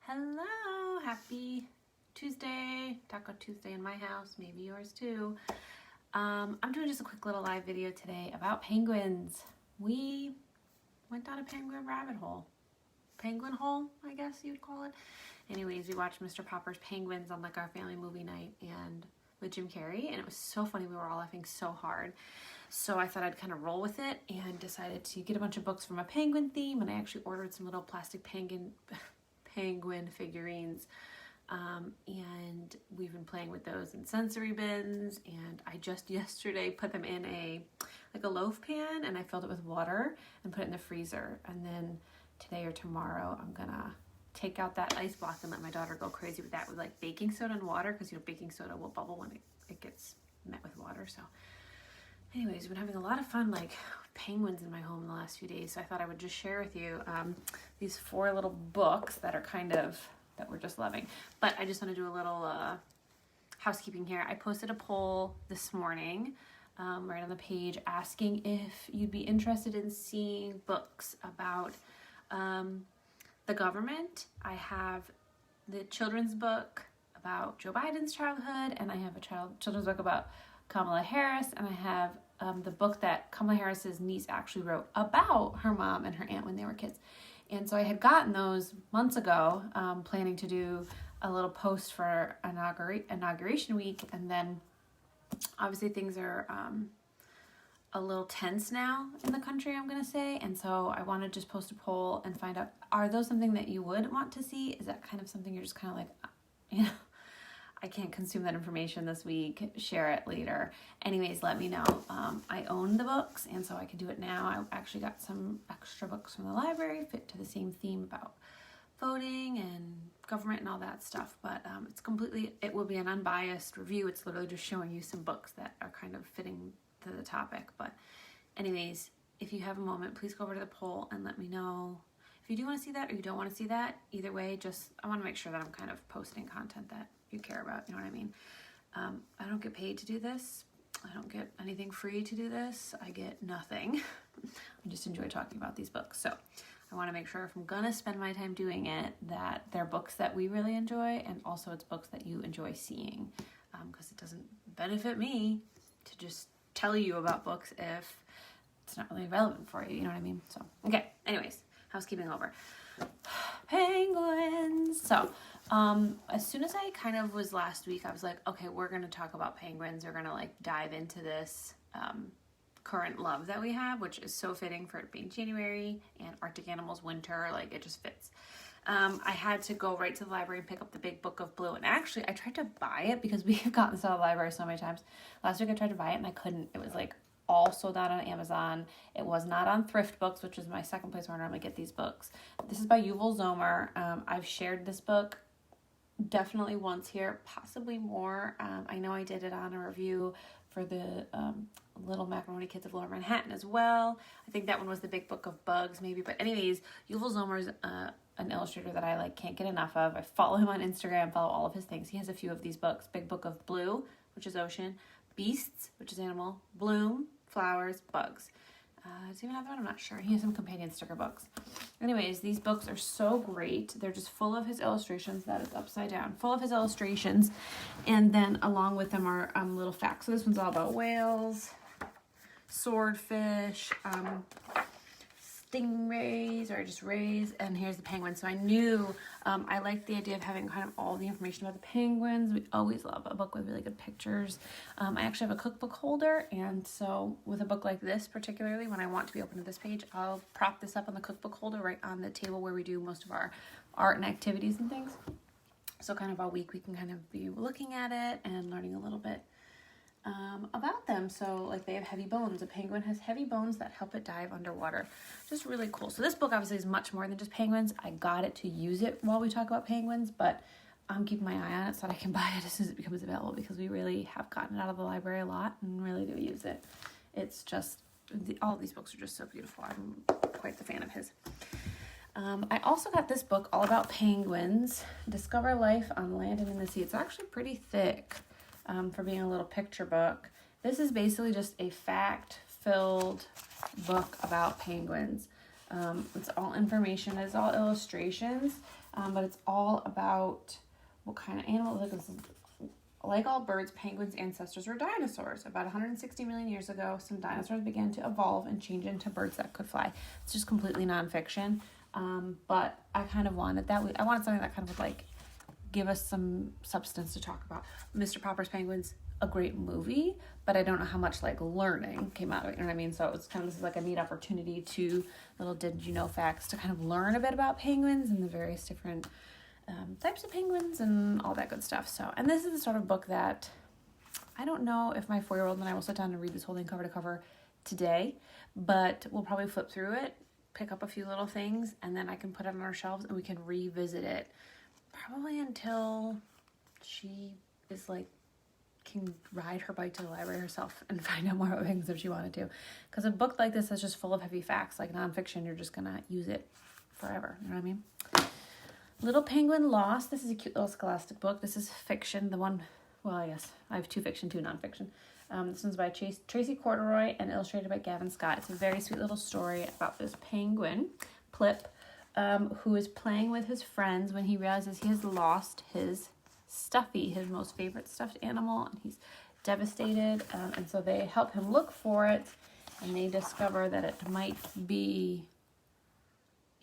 Hello, happy Tuesday, Taco Tuesday in my house, maybe yours too. I'm doing just a quick little live video today about penguins. We went down a penguin rabbit hole. Penguin hole, I guess you'd call it. Anyways, we watched Mr. Popper's Penguins on like our family movie night and with Jim Carrey, and it was so funny. We were all laughing so hard. So I thought I'd kind of roll with it and decided to get a bunch of books from a penguin theme, and I actually ordered some little plastic penguin figurines, and we've been playing with those in sensory bins, and I just yesterday put them in a loaf pan, and I filled it with water and put it in the freezer, and then today or tomorrow I'm gonna take out that ice block and let my daughter go crazy with that with like baking soda and water, because baking soda will bubble when it gets met with water. So anyways, we've been having a lot of fun like penguins in my home in the last few days, so I thought I would just share with you these 4 little books that are that we're just loving. But I just want to do a little housekeeping here. I posted a poll this morning right on the page asking if you'd be interested in seeing books about the government. I have the children's book about Joe Biden's childhood, and I have a children's book about Kamala Harris, and I have the book that Kamala Harris's niece actually wrote about her mom and her aunt when they were kids. And so I had gotten those months ago, planning to do a little post for inauguration week, and then obviously things are a little tense now in the country, I'm going to say, and so I want to just post a poll and find out, are those something that you would want to see? Is that kind of something you're just kind of like, I can't consume that information this week, share it later. Anyways, let me know. I own the books, and so I can do it now. I actually got some extra books from the library, fit to the same theme about voting and government and all that stuff, but it will be an unbiased review. It's literally just showing you some books that are kind of fitting to the topic. But anyways, if you have a moment, please go over to the poll and let me know if you do want to see that or you don't want to see that. Either way, I want to make sure that I'm kind of posting content that you care about, you know what I mean? I don't get paid to do this. I don't get anything free to do this. I get nothing. I just enjoy talking about these books. So I want to make sure if I'm gonna spend my time doing it, that they're books that we really enjoy, and also it's books that you enjoy seeing, because it doesn't benefit me to just tell you about books if it's not really relevant for you know what I mean? So, okay, anyways, housekeeping over. Penguins. So, as soon as I kind of was last week, I was like, okay, we're going to talk about penguins. We're going to like dive into this current love that we have, which is so fitting for it being January and Arctic animals winter. Like, it just fits. I had to go right to the library and pick up the big book of Blue. And actually, I tried to buy it because we have gotten this out of the library so many times. Last week I tried to buy it and I couldn't. It was like all sold out on Amazon. It was not on Thrift Books, which is my second place where I normally get these books. This is by Yuval Zommer. I've shared this book definitely once here, possibly more. I know I did it on a review for the Little Macaroni Kids of Lower Manhattan as well. I think that one was the Big Book of Bugs maybe. But anyways, Yuval Zommer's an illustrator that I can't get enough of. I follow him on Instagram, follow all of his things. He has a few of these books. Big Book of Blue, which is ocean. Beasts, which is animal. Bloom, flowers, bugs. Does he even have that one? I'm not sure. He has some companion sticker books. Anyways, these books are so great. They're just full of his illustrations. That is upside down. Full of his illustrations. And then along with them are little facts. So this one's all about whales, swordfish, stingrays, or just rays, and here's the penguins. So I knew I liked the idea of having kind of all the information about the penguins. We always love a book with really good pictures. I actually have a cookbook holder, and so with a book like this particularly, when I want to be open to this page, I'll prop this up on the cookbook holder right on the table where we do most of our art and activities and things. So kind of all week we can kind of be looking at it and learning a little bit about them. So like they have heavy bones. A penguin has heavy bones that help it dive underwater. Just really cool. So this book obviously is much more than just penguins. I got it to use it while we talk about penguins, but I'm keeping my eye on it so that I can buy it as soon as it becomes available, because we really have gotten it out of the library a lot and really do use it. It's just, all of these books are just so beautiful. I'm quite the fan of his. I also got this book all about penguins, Discover Life on Land and in the Sea. It's actually pretty thick. For being a little picture book. This is basically just a fact-filled book about penguins. It's all information, it's all illustrations. but it's all about what kind of animals. Like all birds, penguins' ancestors were dinosaurs. About 160 million years ago, some dinosaurs began to evolve and change into birds that could fly. It's just completely nonfiction, but I kind of wanted that. I wanted something that kind of would like give us some substance to talk about. Mr. Popper's Penguins, a great movie, but I don't know how much like learning came out of it, you know what I mean? So it was kind of, this is like a neat opportunity to little did you know facts to kind of learn a bit about penguins and the various different types of penguins and all that good stuff. So, and this is the sort of book that I don't know if my 4-year-old and I will sit down and read this whole thing cover to cover today, but we'll probably flip through it, pick up a few little things, and then I can put it on our shelves and we can revisit it probably until she is like, can ride her bike to the library herself and find out more about things if she wanted to. Because a book like this is just full of heavy facts. Like nonfiction, you're just gonna use it forever. You know what I mean? Little Penguin Lost. This is a cute little scholastic book. This is fiction. The one, well, I guess I have 2 fiction, 2 nonfiction. This one's by Tracey Corderoy and illustrated by Gavin. It's a very sweet little story about this penguin, Plip, who is playing with his friends when he realizes he has lost his Stuffy, his most favorite stuffed animal, and he's devastated. And so they help him look for it, and they discover that it might be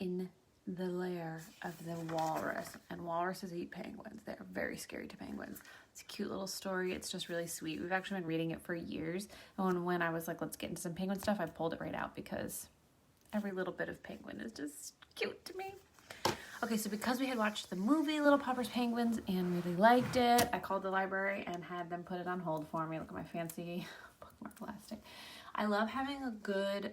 in the lair of the walrus, and walruses eat penguins. They're very scary to penguins. It's a cute little story. It's just really sweet. We've actually been reading it for years, and when I was like, let's get into some penguin stuff, I pulled it right out because every little bit of penguin is just cute to me. Okay, so because we had watched the movie Little Popper's Penguins and really liked it, I called the library and had them put it on hold for me. Look at my fancy bookmark plastic. I love having a good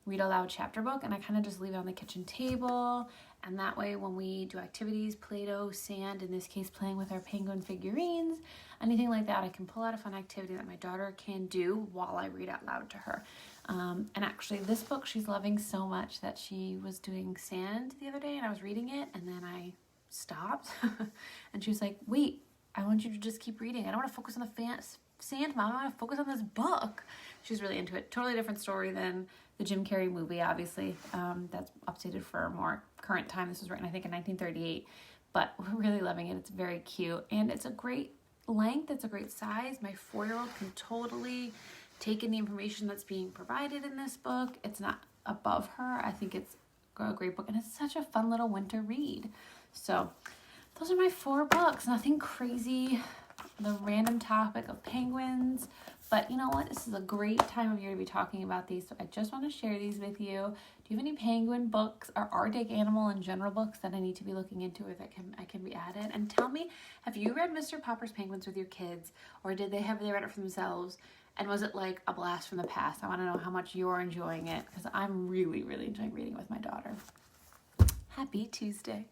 read aloud chapter book, and I kind of just leave it on the kitchen table, and that way when we do activities, Play-Doh, sand, in this case playing with our penguin figurines, anything like that, I can pull out a fun activity that my daughter can do while I read out loud to her. And actually this book she's loving so much that she was doing sand the other day and I was reading it, and then I stopped and she was like, wait, I want you to just keep reading. I don't want to focus on the sand, Mom. I want to focus on this book. She's really into it. Totally different story than the Jim Carrey movie, obviously. That's updated for a more current time. This was written, I think, in 1938, but we're really loving it. It's very cute, and it's a great length. It's a great size. My 4-year-old can totally take in the information that's being provided in this book. It's not above her. I think it's a great book, and it's such a fun little winter read. So those are my 4 books. Nothing crazy. The random topic of penguins, but you know what? This is a great time of year to be talking about these, so I just want to share these with you. Do you have any penguin books or Arctic animal in general books that I need to be looking into, or that I can be added? And tell me, have you read Mr. Popper's Penguins with your kids, or did they read it for themselves? And was it like a blast from the past? I want to know how much you're enjoying it, because I'm really, really enjoying reading with my daughter. Happy Tuesday.